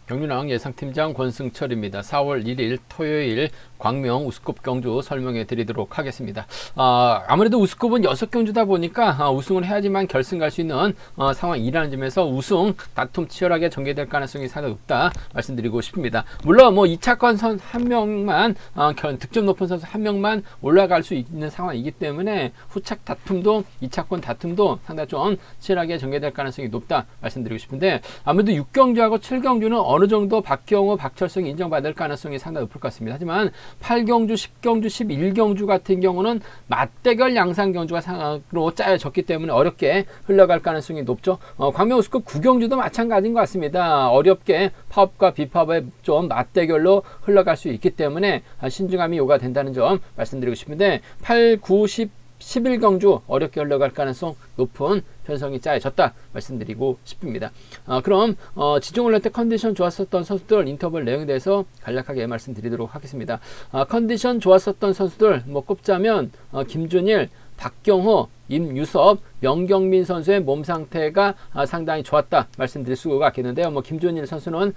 경륜왕 예상팀장 권승철입니다. 4월 1일 토요일 광명 우스컵 경주 설명해 드리도록 하겠습니다. 아무래도 우스컵은 6경주다 보니까 우승을 해야지만 결승 갈 수 있는 상황이라는 점에서 우승 다툼 치열하게 전개될 가능성이 상당히 높다 말씀드리고 싶습니다. 물론 2차권 선 한 명만 득점 높은 선수 한 명만 올라갈 수 있는 상황이기 때문에 후착 다툼도 2차권 다툼도 상당히 좀 치열하게 전개될 가능성이 높다 말씀드리고 싶은데, 아무래도 6경주하고 7경주는 어느 정도 박경호, 박철성이 인정받을 가능성이 상당히 높을 것 같습니다. 하지만 8경주, 10경주, 11경주 같은 경우는 맞대결 양상 경주가 상으로 짜여졌기 때문에 어렵게 흘러갈 가능성이 높죠. 광명 우스컵 9경주도 마찬가지인 것 같습니다. 어렵게 파업과 비파업의 좀 맞대결로 흘러갈 수 있기 때문에 신중함이 요구된다는 점 말씀드리고 싶은데, 8, 9, 10, 11경주 어렵게 흘러갈 가능성 높은 편성이 짜여졌다 말씀드리고 싶습니다. 그럼 지중훈련 때 컨디션 좋았었던 선수들 인터벌 내용에 대해서 간략하게 말씀드리도록 하겠습니다. 컨디션 좋았었던 선수들 꼽자면 김준일, 박경호, 임유섭, 명경민 선수의 몸 상태가 상당히 좋았다 말씀드릴 수가 있겠는데요. 김준일 선수는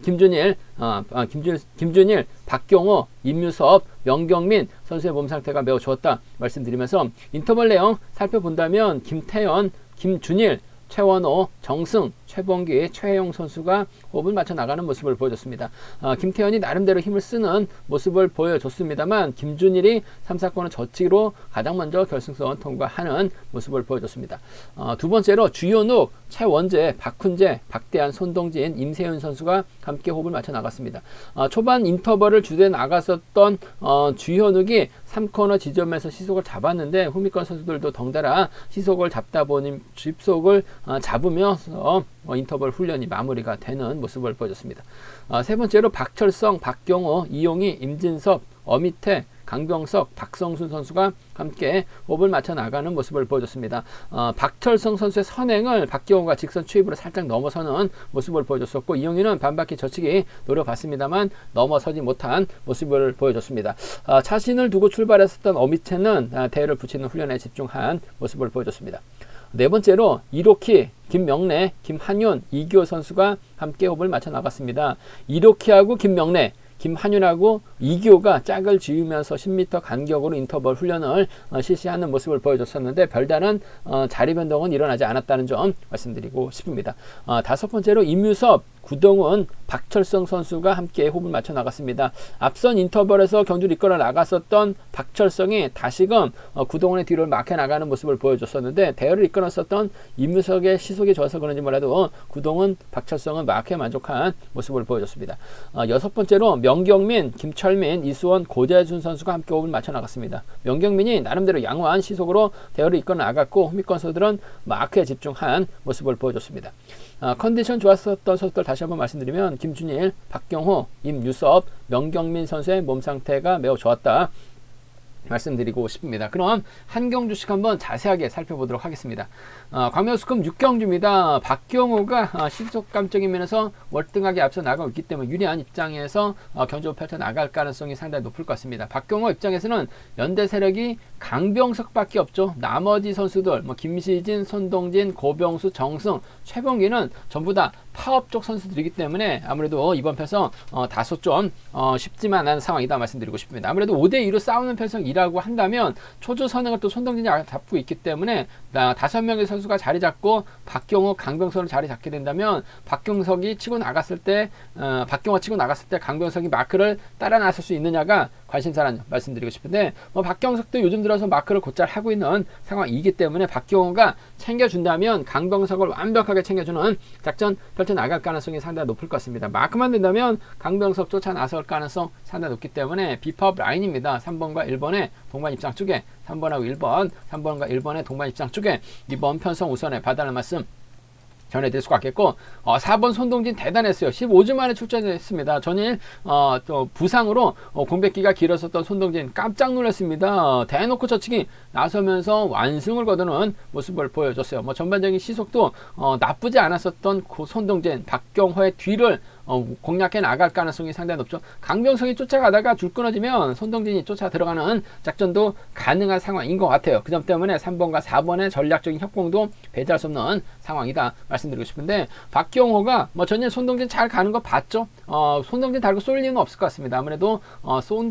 김준일, 박경호, 임유섭, 명경민 선수의 몸 상태가 매우 좋았다 말씀드리면서, 인터벌 내용 살펴본다면 김태현, 김준일, 최원호, 정승, 최범기, 최혜용 선수가 호흡을 맞춰 나가는 모습을 보여줬습니다. 김태현이 나름대로 힘을 쓰는 모습을 보여줬습니다만, 김준일이 3, 4권을 저치기로 가장 먼저 결승선 통과하는 모습을 보여줬습니다. 두 번째로 주현욱, 최원재, 박훈재, 박대한, 손동진, 임세윤 선수가 함께 호흡을 맞춰 나갔습니다. 초반 인터벌을 주도해 나갔었던 주현욱이 3코너 지점에서 시속을 잡았는데, 후미권 선수들도 덩달아 시속을 잡다 보니 집속을 잡으면서 인터벌 훈련이 마무리가 되는 모습을 보여줬습니다. 세 번째로 박철성, 박경호, 이용희, 임진섭, 어미태, 강병석, 박성순 선수가 함께 호흡을 맞춰 나가는 모습을 보여줬습니다. 박철성 선수의 선행을 박경호가 직선 추입으로 살짝 넘어서는 모습을 보여줬었고, 이용희는 반바퀴 젖히기 노려봤습니다만 넘어서지 못한 모습을 보여줬습니다. 자신을 두고 출발했었던 어미태는 대를 붙이는 훈련에 집중한 모습을 보여줬습니다. 네 번째로 이로키, 김명래, 김한윤, 이기호 선수가 함께 호흡을 맞춰 나갔습니다. 이로키하고 김명래, 김한윤하고 이기호가 짝을 지으면서 10m 간격으로 인터벌 훈련을 실시하는 모습을 보여줬었는데, 별다른 자리 변동은 일어나지 않았다는 점 말씀드리고 싶습니다. 다섯 번째로 임유섭, 구동훈, 박철성 선수가 함께 호흡을 맞춰 나갔습니다. 앞선 인터벌에서 경주를 이끌어 나갔었던 박철성이 다시금 구동훈의 뒤를 막혀 나가는 모습을 보여줬었는데, 대회를 이끌었었던 임유석의 시속이 좋아서 그런지 몰라도 구동훈, 박철성은 막혀 만족한 모습을 보여줬습니다. 여섯 번째로 명경민, 김철민, 이수원, 고재준 선수가 함께 호흡을 맞춰 나갔습니다. 명경민이 나름대로 양호한 시속으로 대회를 이끌어 나갔고, 후미권 선수들은 마크에 집중한 모습을 보여줬습니다. 컨디션 좋았었던 선수들 다시 한번 말씀드리면, 김준일, 박경호, 임유섭, 명경민 선수의 몸 상태가 매우 좋았다 말씀드리고 싶습니다. 그럼 한 경주씩 한번 자세하게 살펴보도록 하겠습니다. 광명 우스컵 6경주입니다. 박경호가 시속감적인 면에서 월등하게 앞서 나가고 있기 때문에 유리한 입장에서 경주를 펼쳐 나갈 가능성이 상당히 높을 것 같습니다. 박경호 입장에서는 연대 세력이 강병석밖에 없죠. 나머지 선수들 김시진, 손동진, 고병수, 정승, 최범기는 전부 다 파업 쪽 선수들이기 때문에 아무래도 이번 편성 다소 좀 쉽지만 않은 상황이다 말씀드리고 싶습니다. 아무래도 5대2로 싸우는 편성이라고 한다면 초조 선행을 또 손동진이 잡고 있기 때문에 5명의 선수가 자리 잡고 박경호, 강병석을 자리 잡게 된다면, 박경석이 치고 나갔을 때 박경호가 치고 나갔을 때 강병석이 마크를 따라 나설 수 있느냐가 관심사라는 말씀드리고 싶은데, 박경석도 요즘 들어서 마크를 곧잘 하고 있는 상황이기 때문에 박경호가 챙겨준다면 강병석을 완벽하게 챙겨주는 작전 펼쳐 나갈 가능성이 상당히 높을 것 같습니다. 마크만 된다면 강병석 쫓아 나설 가능성 상당히 높기 때문에 비파업 라인입니다. 3번과 1번의 동반 입장 쪽에 3번하고 1번, 3번과 1번의 동반 입장 쪽에 이번 편성 우선에 봐달라는 말씀 전해드릴 수가 있겠고, 4번 손동진 대단했어요. 15주 만에 출전했습니다. 전일 또 부상으로 공백기가 길었었던 손동진 깜짝 놀랐습니다. 대놓고 젖히기 나서면서 완승을 거두는 모습을 보여줬어요. 전반적인 시속도 나쁘지 않았었던 손동진, 박경호의 뒤를 공략해 나갈 가능성이 상당히 높죠. 강병석이 쫓아가다가 줄 끊어지면 손동진이 쫓아 들어가는 작전도 가능한 상황인 것 같아요. 그 점 때문에 3번과 4번의 전략적인 협공도 배제할 수 없는 상황이다 말씀드리고 싶은데, 박경호가 전일 손동진 잘 가는 거 봤죠. 손동진 달고 쏠 이유는 없을 것 같습니다. 아무래도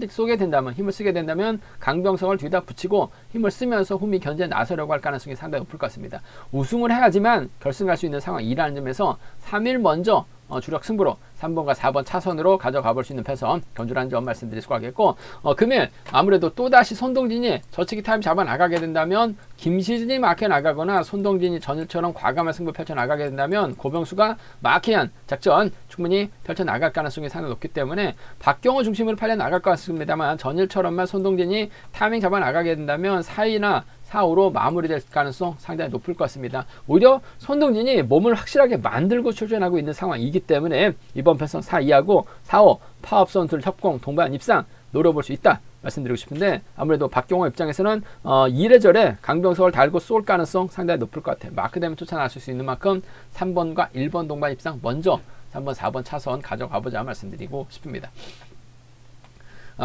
쏘게 된다면, 힘을 쓰게 된다면 강병석을 뒤다 붙이고 힘을 쓰면서 홈이 견제에 나서려고 할 가능성이 상당히 높을 것 같습니다. 우승을 해야지만 결승 갈 수 있는 상황이라는 점에서 3일 먼저 주력 승부로 3번과 4번 차선으로 가져가 볼 수 있는 패선 견주라는 점 말씀드릴 수가 있겠고, 금일 아무래도 또다시 손동진이 저치기 타임 잡아 나가게 된다면, 김시진이 막혀 나가거나 손동진이 전일처럼 과감한 승부 펼쳐 나가게 된다면 고병수가 마키한 작전 충분히 펼쳐 나갈 가능성이 상당히 높기 때문에 박경호 중심으로 팔려 나갈 것 같습니다만, 전일처럼만 손동진이 타이밍 잡아 나가게 된다면 4위나 4호로 마무리될 가능성 상당히 높을 것 같습니다. 오히려 손동진이 몸을 확실하게 만들고 출전하고 있는 상황이기 때문에 이번 편성 4위하고 4호 파업 선수들 협공 동반 입상 노려볼 수 있다 말씀드리고 싶은데, 아무래도 박경호 입장에서는 이래저래 강병석을 달고 쏠 가능성 상당히 높을 것 같아요. 마크되면 쫓아나갈 수 있는 만큼 3번과 1번 동반 입상 먼저 3번 4번 차선 가져가보자 말씀드리고 싶습니다.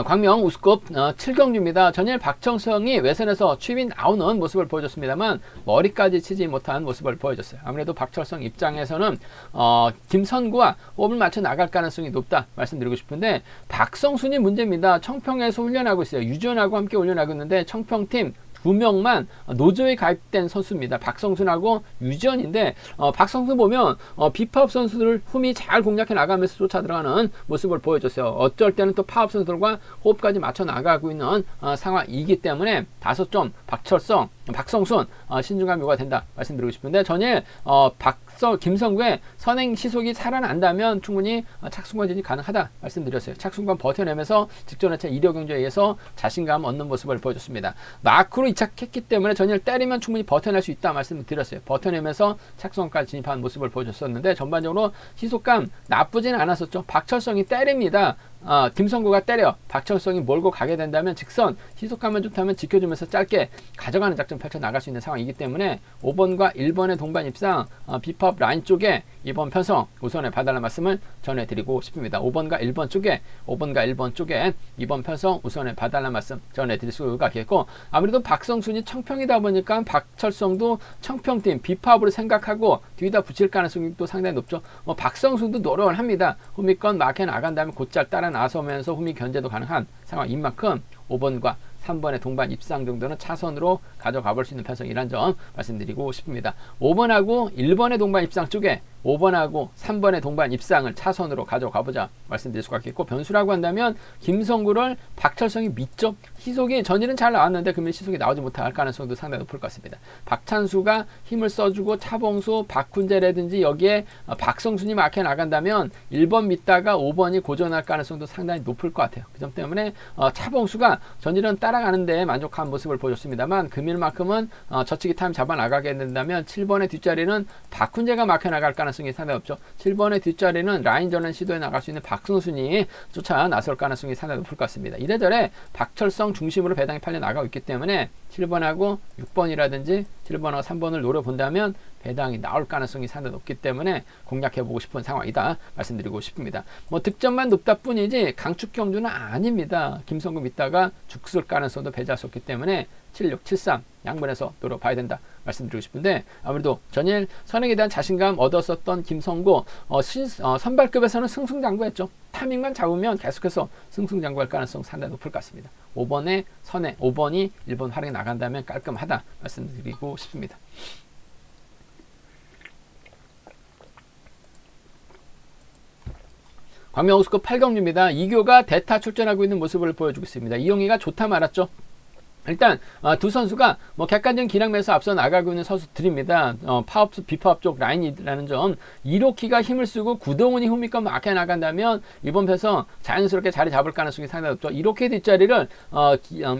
광명 우스컵 7경주입니다. 전일 박정성이 외선에서 취입이 나오는 모습을 보여줬습니다만 머리까지 치지 못한 모습을 보여줬어요. 아무래도 박철성 입장에서는 김선구와 호흡을 맞춰 나갈 가능성이 높다 말씀드리고 싶은데, 박성순이 문제입니다. 청평에서 훈련하고 있어요. 유지원하고 함께 훈련하고 있는데 청평팀 2명만 노조에 가입된 선수입니다. 박성순하고 유지원인데, 박성순 보면 비파업 선수들 흠이 잘 공략해 나가면서 쫓아 들어가는 모습을 보여줬어요. 어쩔 때는 또 파업 선수들과 호흡까지 맞춰 나가고 있는 상황이기 때문에 5점 박성순 신중함 요구가 된다 말씀드리고 싶은데, 전일 김성구의 선행 시속이 살아난다면 충분히 착순관진이 가능하다 말씀드렸어요. 착순관 버텨내면서 직전 회차 2력 경주에 의해서 자신감 얻는 모습을 보여줬습니다. 마크로 이착했기 때문에 전일 때리면 충분히 버텨낼 수 있다 말씀드렸어요. 버텨내면서 착순관까지 진입한 모습을 보여줬었는데, 전반적으로 시속감 나쁘지는 않았었죠. 박철성이 때립니다. 김성구가 때려 박철성이 몰고 가게 된다면 직선 시속감만 좋다면 지켜주면서 짧게 가져가는 작전 펼쳐 나갈 수 있는 상황이기 때문에 5번과 1번의 동반 입상 비팝 라인 쪽에 이번 편성 우선에 봐달라는 말씀을 전해드리고 싶습니다. 5번과 1번 쪽에 이번 편성 우선에 봐달라는 말씀 전해드릴 수가 있겠고, 아무래도 박성순이 청평이다 보니까 박철성도 청평팀 비팝으로 생각하고 뒤에다 붙일 가능성이 또 상당히 높죠. 박성순도 노력을 합니다. 후미권 마켓 나간다면 곧잘 따라 나서면서 후미 견제도 가능한 상황인 만큼 5번과 3번의 동반 입상 정도는 차선으로 가져가 볼 수 있는 편성이란 점 말씀드리고 싶습니다. 5번하고 1번의 동반 입상 쪽에 5번하고 3번의 동반 입상을 차선으로 가져가 보자 말씀드릴 수가 있겠고, 변수라고 한다면 김성구를 박철성이 믿죠. 시속이 전일은 잘 나왔는데 금일 시속이 나오지 못할 가능성도 상당히 높을 것 같습니다. 박찬수가 힘을 써주고 차봉수, 박훈재라든지 여기에 박성순이 막혀 나간다면 1번 믿다가 5번이 고전할 가능성도 상당히 높을 것 같아요. 그 점 때문에 차봉수가 전일은 따라가는데 만족한 모습을 보여줬습니다만, 금일만큼은 저치기 타임 잡아 나가게 된다면 7번의 뒷자리는 박훈재가 막혀 나갈 가능성이 상당히 없죠. 7번의 뒷자리는 라인 전환 시도에 나갈 수 있는 박승순이 쫓아 나설 가능성이 상당히 높을 것 같습니다. 이래저래 박철성 중심으로 배당이 팔려 나가고 있기 때문에 7번하고 6번이라든지 7번하고 3번을 노려본다면 배당이 나올 가능성이 상당히 높기 때문에 공략해보고 싶은 상황이다 말씀드리고 싶습니다. 득점만 높다 뿐이지 강축 경주는 아닙니다. 김성구 믿다가 죽을 가능성도 배제할 수 없기 때문에 76, 73 양분해서 노려봐야 된다 말씀드리고 싶은데, 아무래도 전일 선행에 대한 자신감 얻었었던 김성구 선발급에서는 승승장구했죠. 타이밍만 잡으면 계속해서 승승장구할 가능성 상당히 높을 것 같습니다. 5번의 선행, 5번이 1번 활용에 나간다면 깔끔하다 말씀드리고 싶습니다. 광명우스컵 8경주입니다. 이교가 대타 출전하고 있는 모습을 보여주고 있습니다. 이용희가 좋다 말았죠. 일단 두 선수가 객관적인 기량면에서 앞서 나가고 있는 선수들입니다. 파업, 비파업 쪽 라인이라는 점, 이로키가 힘을 쓰고 구동훈이 후미권 막혀 나간다면 이번 패서 자연스럽게 자리 잡을 가능성이 상당히 높죠. 이로키 뒷자리를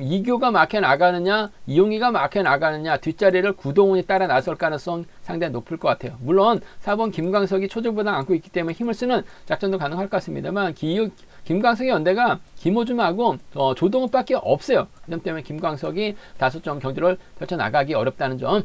이교가 막혀 나가느냐 이용희가 막혀 나가느냐, 뒷자리를 구동훈이 따라 나설 가능성 상당히 높을 것 같아요. 물론 4번 김광석이 초중보다 안고 있기 때문에 힘을 쓰는 작전도 가능할 것 같습니다만, 김광석의 연대가 김호준하고 조동욱밖에 없어요. 그 점 때문에 김광석이 5점 경주를 펼쳐나가기 어렵다는 점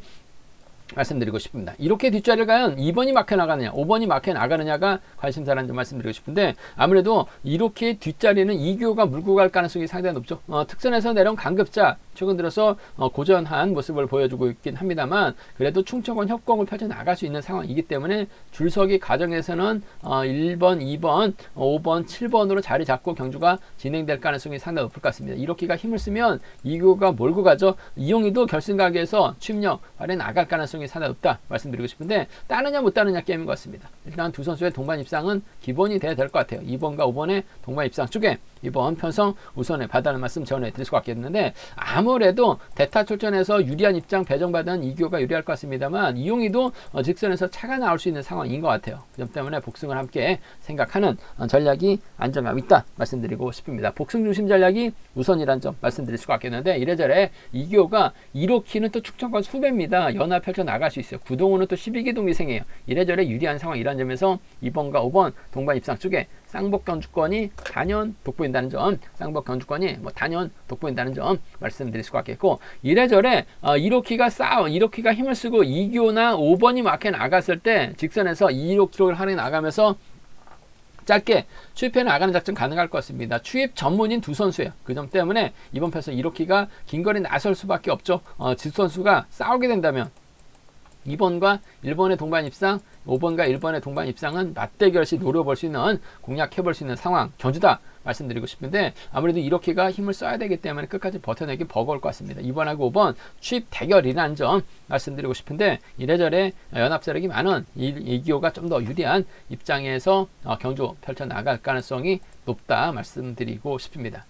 말씀드리고 싶습니다. 이렇게 뒷자리를 가면 2번이 막혀 나가느냐 5번이 막혀 나가느냐가 관심사라는 점 말씀드리고 싶은데, 아무래도 이렇게 뒷자리는 이교가 물고 갈 가능성이 상당히 높죠. 특선에서 내려온 강급자 최근 들어서 고전한 모습을 보여주고 있긴 합니다만, 그래도 충청권 협공을 펼쳐 나갈 수 있는 상황이기 때문에 줄서기 과정에서는 1번, 2번, 5번, 7번으로 자리 잡고 경주가 진행될 가능성이 상당히 높을 것 같습니다. 이렇게가 힘을 쓰면 이교가 몰고 가죠. 이용희도 결승가기에서 취임력 발휘 나갈 가능성이 상당히 높다 말씀드리고 싶은데, 따느냐 못 따느냐 게임인 것 같습니다. 일단 두 선수의 동반 입상은 기본이 돼야 될 것 같아요. 2번과 5번의 동반 입상 쪽에 이번 편성 우선에 봐달라는 말씀 전해드릴 수가 있겠는데, 아무래도 대타 출전에서 유리한 입장 배정받은 이교가 유리할 것 같습니다만, 이용희도 직선에서 차가 나올 수 있는 상황인 것 같아요. 그 점 때문에 복승을 함께 생각하는 전략이 안정감 있다 말씀드리고 싶습니다. 복승 중심 전략이 우선이란 점 말씀드릴 수가 있겠는데, 이래저래 이교가 1호키는 또 충청권 후배입니다. 연합 펼쳐 나갈 수 있어요. 구동호는 또 12기 동기생이에요. 이래저래 유리한 상황이란 점에서 2번과 5번 동반 입상 쪽에 쌍복 경주권이 단연 돋보인다는 점, 쌍복 경주권이 단연 돋보인다는 점 말씀드릴 수가 있겠고, 이래저래 1호키가 힘을 쓰고 2교나 5번이 막혀 나갔을 때 직선에서 2호키를 할애 나가면서 짧게 추입해 나가는 작전 가능할 것 같습니다. 추입 전문인 두 선수예요. 그 점 때문에 이번 편에서 1호키가 긴거리 나설 수밖에 없죠. 지 선수가 싸우게 된다면 2번과 1번의 동반 입상, 5번과 1번의 동반 입상은 맞대결시 노려볼 수 있는, 공략해볼 수 있는 상황, 경주다 말씀드리고 싶은데, 아무래도 이렇게가 힘을 써야 되기 때문에 끝까지 버텨내기 버거울 것 같습니다. 2번하고 5번 취입 대결이라는 점 말씀드리고 싶은데, 이래저래 연합 세력이 많은 이기호가 좀 더 유리한 입장에서 경주 펼쳐나갈 가능성이 높다 말씀드리고 싶습니다.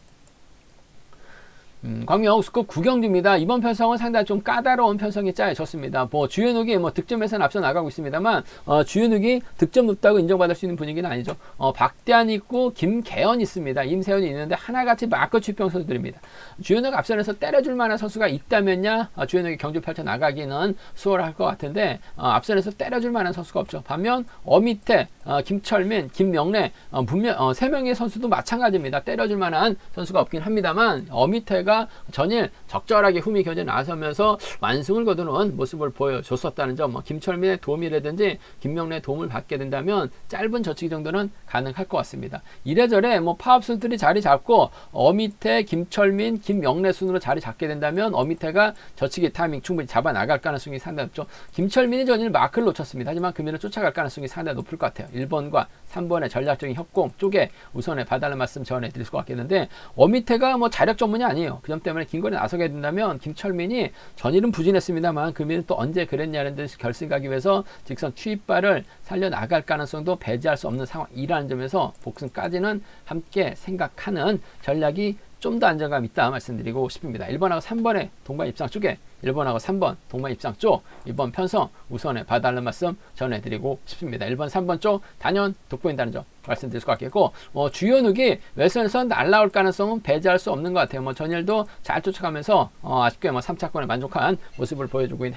광명 우스컵 9경주입니다. 이번 편성은 상당히 좀 까다로운 편성이 짜여졌습니다. 주현욱이 득점에서는 앞서 나가고 있습니다만, 주현욱이 득점 높다고 인정받을 수 있는 분위기는 아니죠. 박대한 있고 김계현 있습니다. 임세현이 있는데 하나같이 마크 취평 선수들입니다. 주현욱 앞선에서 때려줄 만한 선수가 있다면야 주현욱이 경주 펼쳐 나가기는 수월할 것 같은데, 앞선에서 때려줄 만한 선수가 없죠. 반면 밑에 김철민, 김명래 분명 세 명의 선수도 마찬가지입니다. 때려줄 만한 선수가 없긴 합니다만, 밑에가 전일 적절하게 후미 견제 나서면서 완승을 거두는 모습을 보여줬었다는 점, 김철민의 도움이라든지 김명래의 도움을 받게 된다면 짧은 저치기 정도는 가능할 것 같습니다. 이래저래 파업 선수들이 자리 잡고 밑에 김철민, 김명래 순으로 자리 잡게 된다면 밑에가 저치기 타이밍 충분히 잡아 나갈 가능성이 상당히 높죠. 김철민이 전일 마크를 놓쳤습니다. 하지만 금일은 쫓아갈 가능성이 상당히 높을 것 같아요. 1번과 3번의 전략적인 협공 쪽에 우선에 봐달라는 말씀 전해드릴 수가 있겠는데, 밑에가 자력 전문이 아니에요. 그 점 때문에 긴거리 나서게 된다면 김철민이 전일은 부진했습니다만 금일은 또 언제 그랬냐는 듯이 결승 가기 위해서 직선 투입발을 살려나갈 가능성도 배제할 수 없는 상황이라는 점에서 복승까지는 함께 생각하는 전략이 좀 더 안정감 있다 말씀드리고 싶습니다. 1번하고 3번의 동반 입상 쪽에 1번하고 3번 동반 입상 쪽 이번 편성 우선에 봐달라는 말씀 전해드리고 싶습니다. 1번, 3번 쪽 단연 돋보인다는 점 말씀드릴 수 있겠고, 주현욱이 외선에서 날라올 가능성은 배제할 수 없는 것 같아요. 전일도 잘 쫓아가면서 아쉽게 3차권에 만족한 모습을 보여주긴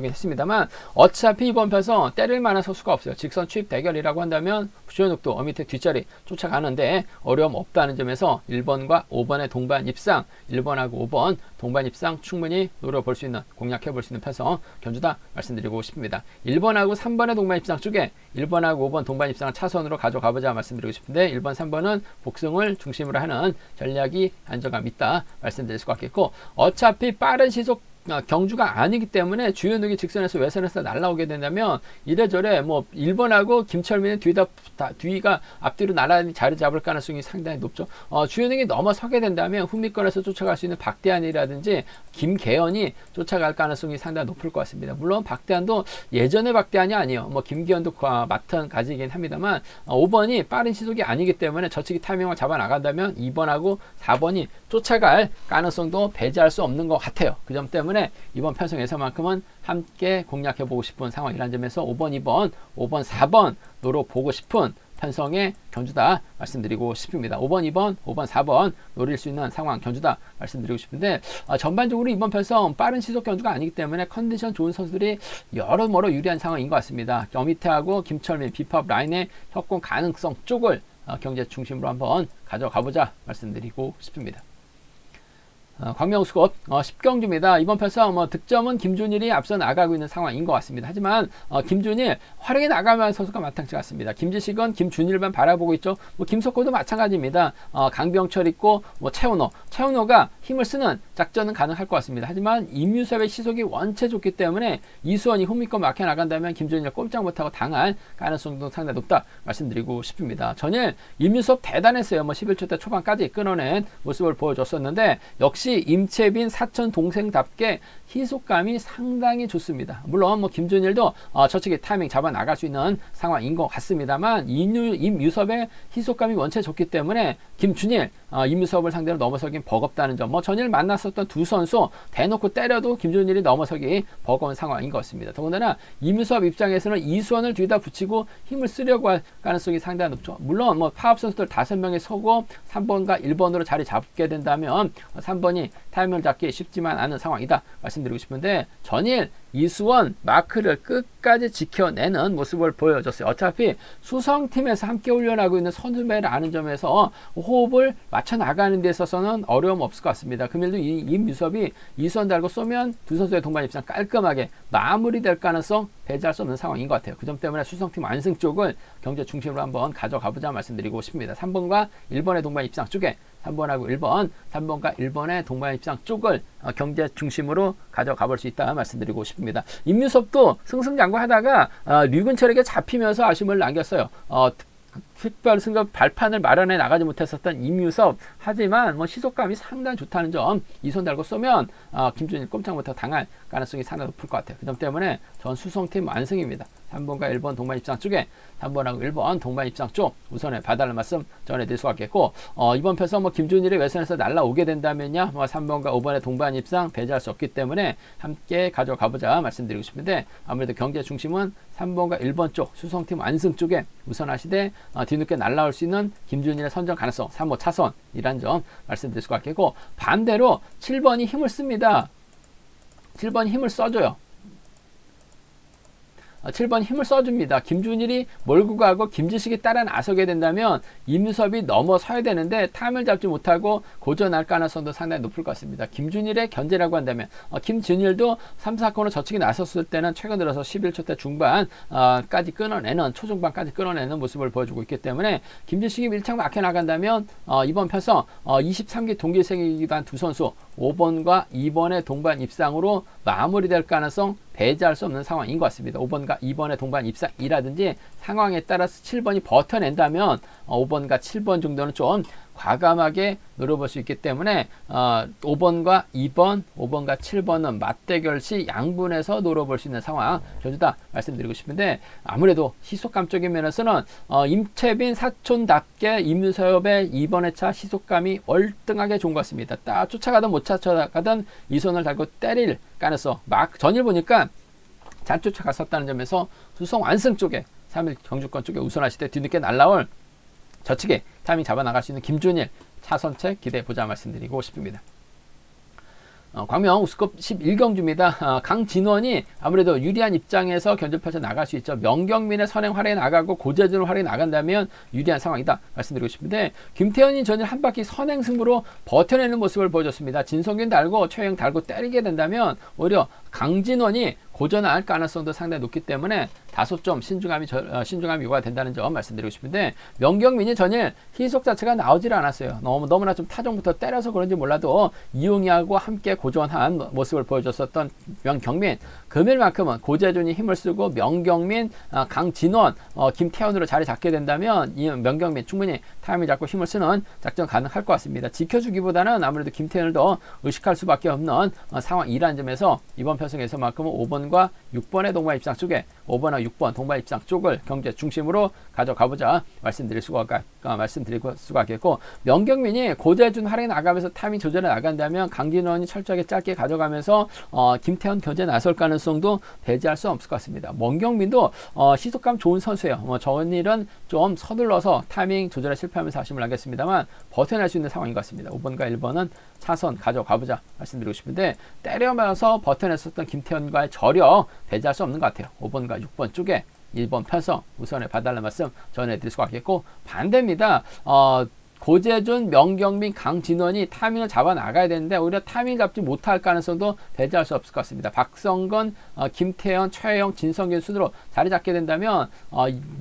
했습니다만, 어차피 이번 편성 때릴 만한 선수가 없어요. 직선 취입 대결이라고 한다면 주현욱도 밑에 뒷자리 쫓아가는데 어려움 없다는 점에서 1번과 5번의 동반 입상, 1번하고 5번 동반 입상 충분히 노려볼 수 있는, 공략해볼 수 있는 편성 견주다 말씀드리고 싶습니다. 1번하고 3번의 동반 입상 쪽에 1번하고 5번 동반 입상을 차선으로 가져가보자 말씀드리고 싶은데, 1번, 3번은 복승을 중심으로 하는 전략이 안정감 있다 말씀드릴 수가 있겠고, 어차피 빠른 시속 경주가 아니기 때문에 주현욱이 직선에서 외선에서 날라오게 된다면 이래저래 1번하고 김철민의 뒤가 앞뒤로 나란히 자리 잡을 가능성이 상당히 높죠. 주현욱이 넘어서게 된다면 후미권에서 쫓아갈 수 있는 박대한이라든지 김계현이 쫓아갈 가능성이 상당히 높을 것 같습니다. 물론 박대한도 예전의 박대한이 아니에요. 김기현도 마찬가지이긴 합니다만, 5번이 빠른 시속이 아니기 때문에 저치기 타이밍을 잡아 나간다면 2번하고 4번이 쫓아갈 가능성도 배제할 수 없는 것 같아요. 그 점 때문에 이번 편성에서만큼은 함께 공략해보고 싶은 상황이라는 점에서 5번, 2번, 5번, 4번 노려보고 싶은 편성의 경주다 말씀드리고 싶습니다. 5번, 2번, 5번, 4번 노릴 수 있는 상황 경주다 말씀드리고 싶은데, 전반적으로 이번 편성 빠른 시속 경주가 아니기 때문에 컨디션 좋은 선수들이 여러모로 유리한 상황인 것 같습니다. 어미태하고 김철민, 비팝 라인의 협공 가능성 쪽을 경제 중심으로 한번 가져가보자 말씀드리고 싶습니다. 광명스컵 10경주입니다. 이번 편성 득점은 김준일이 앞서 나가고 있는 상황인 것 같습니다. 하지만 김준일 활약이 나가면 선수가 마땅치 않습니다. 김지식은 김준일만 바라보고 있죠. 김석호도 마찬가지입니다. 강병철 있고 최원호가 힘을 쓰는 작전은 가능할 것 같습니다. 하지만 임유섭의 시속이 원체 좋기 때문에 이수원이 홈미권 막혀 나간다면 김준일 꼼짝 못하고 당할 가능성도 상당히 높다 말씀드리고 싶습니다. 전일 임유섭 대단했어요. 11초 대 초반까지 끊어낸 모습을 보여줬었는데 역시 임채빈 사촌 동생답게 희속감이 상당히 좋습니다. 물론 김준일도 저측에 타이밍 잡아 나갈 수 있는 상황인 것 같습니다만 임유섭의 희속감이 원체 좋기 때문에 김준일, 임유섭을 상대로 넘어서긴 버겁다는 점. 전일 만났었던 두 선수 대놓고 때려도 김준일이 넘어서기 버거운 상황인 것 같습니다. 더군다나 임유섭 입장에서는 이수원을 뒤에다 붙이고 힘을 쓰려고 할 가능성이 상당히 높죠. 물론 파업 선수들 5명이 서고 3번과 1번으로 자리 잡게 된다면 3번이 타이밍을 잡기 쉽지만 않은 상황이다 말씀드리고 싶은데 전일 이수원 마크를 끝까지 지켜내는 모습을 보여줬어요. 어차피 수성팀에서 함께 훈련하고 있는 선후배라는 점에서 호흡을 맞춰 나가는 데 있어서는 어려움 없을 것 같습니다. 금일도 임유섭이 이수원 달고 쏘면 두 선수의 동반 입장 깔끔하게 마무리될 가능성 배제할 수 없는 상황인 것 같아요. 그 점 때문에 수성팀 완승 쪽을 경제 중심으로 한번 가져가보자 말씀드리고 싶습니다. 3번과 1번의 동반 입장 쪽에 3번하고 1번, 3번과 1번의 동반 입장 쪽을 경제 중심으로 가져가 볼 수 있다 말씀드리고 싶습니다. 임유섭도 승승장구하다가 류근철에게 잡히면서 아쉬움을 남겼어요. 특별 승급 발판을 마련해 나가지 못했었던 임유섭, 하지만 시속감이 상당히 좋다는 점, 이 손 달고 쏘면 김준일 꼼짝 못하고 당할 가능성이 상당히 높을 것 같아요. 그 점 때문에 전 수성팀 완승입니다. 3번과 1번 동반 입장 쪽에 3번하고 1번 동반 입장 쪽 우선에 봐달라는 말씀 전해드릴 수가 있겠고, 이번 편서 김준일이 외선에서 날라오게 된다면요 3번과 5번의 동반 입장 배제할 수 없기 때문에 함께 가져가보자 말씀드리고 싶은데, 아무래도 경제 중심은 3번과 1번 쪽 수성팀 완승 쪽에 우선하시되 뒤늦게 날라올 수 있는 김준일의 선정 가능성 3호 차선이란 점 말씀드릴 수가 있겠고, 반대로 7번이 힘을 씁니다. 7번이 힘을 써줘요. 7번 힘을 써줍니다. 김준일이 몰고 가고 김지식이 따라 나서게 된다면 임유섭이 넘어서야 되는데 타임을 잡지 못하고 고전할 가능성도 상당히 높을 것 같습니다. 김준일의 견제라고 한다면 김준일도 3, 4코너 저측에 나섰을 때는 최근 들어서 11초 대 중반까지 끊어내는 초중반까지 끊어내는 모습을 보여주고 있기 때문에 김지식이 밀착 막혀 나간다면 이번 편성 23기 동기생이기도 한 두 선수 5번과 2번의 동반 입상으로 마무리될 가능성 배제할 수 없는 상황인 것 같습니다. 5번과 2번의 동반 입상이라든지 상황에 따라서 7번이 버텨낸다면 5번과 7번 정도는 좀 과감하게 노려볼 수 있기 때문에 5번과 2번, 5번과 7번은 맞대결 시 양분해서 노려볼 수 있는 상황 견주다 말씀드리고 싶은데, 아무래도 시속감 적인 면에서는 임채빈 사촌답게 임유섭의 2번의 차 시속감이 월등하게 좋은 것 같습니다. 딱 쫓아가든 못 쫓아가든 이 손을 달고 때릴 가능성, 전일 보니까 잘 쫓아갔었다는 점에서 수성 완승 쪽에 3일 경주권 쪽에 우선하시되 뒤늦게 날라올 저측에 타이밍 잡아 나갈 수 있는 김준일 차선책 기대해보자 말씀드리고 싶습니다. 광명 우스컵 11경주입니다. 강진원이 아무래도 유리한 입장에서 견제 펼쳐 나갈 수 있죠. 명경민의 선행 활약에 나가고 고재준의 활약에 나간다면 유리한 상황이다 말씀드리고 싶은데, 김태현이 전일 한 바퀴 선행 승부로 버텨내는 모습을 보여줬습니다. 진성균 달고 최영 달고 때리게 된다면 오히려 강진원이 고전할 가능성도 상당히 높기 때문에 다소 좀 신중함이 요구가 된다는 점 말씀드리고 싶은데, 명경민이 전일 희속 자체가 나오질 않았어요. 너무나 좀 타종부터 때려서 그런지 몰라도 이용희하고 함께 고전한 모습을 보여줬었던 명경민, 금일만큼은 고재준이 힘을 쓰고 명경민, 강진원, 김태현으로 자리 잡게 된다면 이 명경민 충분히 타이밍 잡고 힘을 쓰는 작전 가능할 것 같습니다. 지켜주기보다는 아무래도 김태현을 더 의식할 수밖에 없는 상황이라는 점에서 이번 편성에서만큼은 5번과 6번의 동반 입상 쪽에 5번과 6번 동반 입상 쪽을 경제 중심으로 가져가보자 말씀드릴 수가 있겠고, 명경민이 고재준 활약에 나가면서 타이밍 조절해 나간다면 강진원이 철저하게 짧게 가져가면서 김태현 견제 나설 가능성도 배제할 수 없을 것 같습니다. 명경민도 시속감 좋은 선수예요. 전일은 좀 서둘러서 타이밍 조절에 실패하면서 아쉬움을 남겼습니다만 버텨낼 수 있는 상황인 것 같습니다. 5번과 1번은 차선 가져가보자 말씀드리고 싶은데, 때려면서 버텨냈었던 김태현과의 저력 배제할 수 없는 것 같아요. 5번과 6번 쪽에 1번 편성 우선에 봐달라는 말씀 전해드릴 수가 있겠고, 반대입니다. 고재준, 명경민, 강진원이 타민을 잡아 나가야 되는데 오히려 타민 잡지 못할 가능성도 배제할 수 없을 것 같습니다. 박성건, 김태현, 최영, 진성균 순으로 자리 잡게 된다면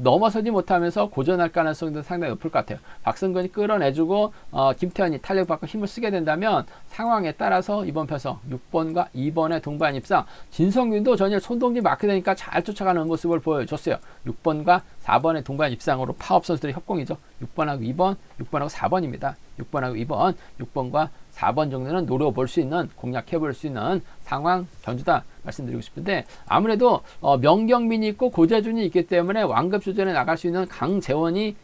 넘어서지 못하면서 고전할 가능성도 상당히 높을 것 같아요. 박성건이 끌어내주고 김태현이 탄력받고 힘을 쓰게 된다면 상황에 따라서 이번 편성 6번과 2번의 동반 입상, 진성균도 전일 손동진 마크 되니까 잘 쫓아가는 모습을 보여줬어요. 6번과 4번의 동반 입상으로 파업 선수들의 협공이죠. 6번하고 2번, 6번하고 4번입니다. 6번하고 2번, 6번과 4번 정도는 노려볼 수 있는, 공략해볼 수 있는 상황 견주다 말씀드리고 싶은데, 아무래도 명경민이 있고 고재준이 있기 때문에 완급조전에 나갈 수 있는 강진원이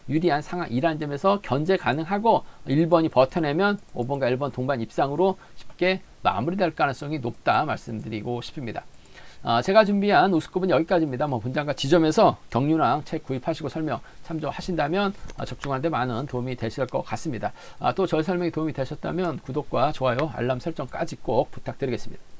유리한 상황이라는 점에서 견제 가능하고 1번이 버텨내면 5번과 1번 동반 입상으로 쉽게 마무리될 가능성이 높다 말씀드리고 싶습니다. 제가 준비한 우스컵은 여기까지입니다. 분장과 지점에서 경륜왕 책 구입하시고 설명 참조하신다면 적중하는 데 많은 도움이 되실 것 같습니다. 또 저희 설명이 도움이 되셨다면 구독과 좋아요, 알람 설정까지 꼭 부탁드리겠습니다.